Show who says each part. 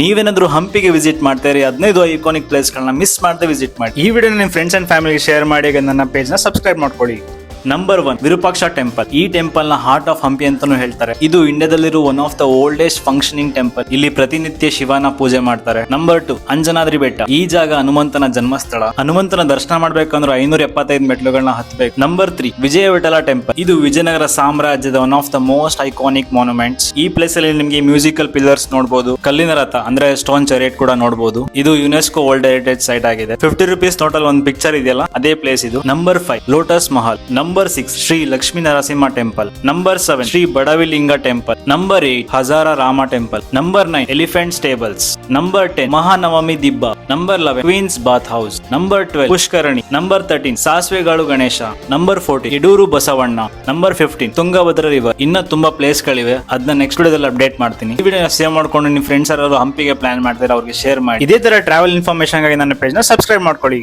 Speaker 1: ನೀವೇನಾದ್ರೂ ಹಂಪಿಗೆ ವಿಸಿಟ್ ಮಾಡ್ತೀರಿ 15 ಐಕಾನಿಕ್ ಪ್ಲೇಸ್ ಗಳನ್ನ ಮಿಸ್ ಮಾಡದೆ ವಿಸಿಟ್ ಮಾಡಿ. ಈ ವಿಡಿಯೋ ನಿಮ್ಮ ಫ್ರೆಂಡ್ಸ್ ಅಂಡ್ ಫ್ಯಾಮಿಲಿಗೆ ಶೇರ್ ಮಾಡಿ, ನನ್ನ ಪೇಜ್ ನ ಸಬ್ಸ್ಕ್ರೈಬ್ ಮಾಡ್ಕೊಳ್ಳಿ. Number 1 Virupaksha temple. ಈ ಟೆಂಪಲ್ ನ ಹಾರ್ಟ್ ಆಫ್ ಹಂಪಿ ಅಂತಾನೂ ಹೇಳ್ತಾರೆ. ಇದು ಇಂಡಿಯಾದಲ್ಲಿರುವ one of the oldest functioning temple. ಇಲ್ಲಿ ಪ್ರತಿನಿತ್ಯ ಶಿವನ ಪೂಜೆ ಮಾಡ್ತಾರೆ. ನಂಬರ್ 2 ಅಂಜನಾದ್ರಿ ಬೆಟ್ಟ. ಈ ಜಾಗ ಹನುಮಂತನ ಜನ್ಮಸ್ಥಳ. ಹನುಮಂತನ ದರ್ಶನ ಮಾಡ್ಬೇಕಂದ್ರೆ 575 ಮೆಟ್ಲುಗಳನ್ನ ಹತ್ತಬೇಕು. ನಂಬರ್ 3 ವಿಜಯ ವಿಠಲ ಟೆಂಪಲ್. ಇದು ವಿಜಯನಗರ ಸಾಮ್ರಾಜ್ಯದ one of the most iconic monuments. ಈ ಪ್ಲೇಸ್ ಅಲ್ಲಿ ನಿಮಗೆ ಮ್ಯೂಸಿಕಲ್ ಪಿಲ್ಲರ್ಸ್ ನೋಡಬಹುದು, ಕಲ್ಲಿನ ರಥ ಅಂದ್ರೆ ಸ್ಟೋನ್ ಚಾರಿಯಟ್ ಕೂಡ ನೋಡಬಹುದು. ಇದು ಯುನೆಸ್ಕೋ ವರ್ಲ್ಡ್ ಹೆರಿಟೇಜ್ ಸೈಟ್ ಆಗಿದೆ. 50 ರೂಪೀಸ್ ಟೋಟಲ್ ಒಂದು ಪಿಕ್ಚರ್ ಇದೆಯಲ್ಲ, ಅದೇ ಪ್ಲೇಸ್ ಇದು. Number 5 lotus Mahal. Number 6 Shri Lakshmi Narasimha temple. Number 7 Shri Badavilinga temple. Number 8 Hazara Rama temple. Number 9 elephant stables. Number 10 Mahanavami Dibba. Number 11 queen's bath house. Number 12 Pushkarani. Number 13 Sasivekalu Ganesha. Number 14 Yeduru Basavanna. Number 15 Tungabhadra river. ಇನ್ನ ತುಂಬಾ ಪ್ಲೇಸ್ ಗಳಿವೆ, ಅದನ್ನ ನೆಕ್ಸ್ಟ್ ವಿಡಿಯೋದಲ್ಲಿ ಅಪ್ಡೇಟ್ ಮಾಡ್ತೀನಿ. ಈ ವಿಡಿಯೋ ಸೇವ್ ಮಾಡ್ಕೊಂಡು ನಿಮ್ಮ ಫ್ರೆಂಡ್ಸ್ ಯಾರು ಹಂಪಿಗೆ ಪ್ಲಾನ್ ಮಾಡ್ತಾರೆ ಅವ್ರಿಗೆ ಶೇರ್ ಮಾಡಿ. ಇದೇ ತರ ಟ್ರಾವೆಲ್ ಇನ್ಫಾರ್ಮೇಶನ್ ಗಾಗಿ ನನ್ನ ಪೇಜ್ ನ ಸಬ್ಸ್ಕ್ರೈಬ್ ಮಾಡ್ಕೊಳ್ಳಿ.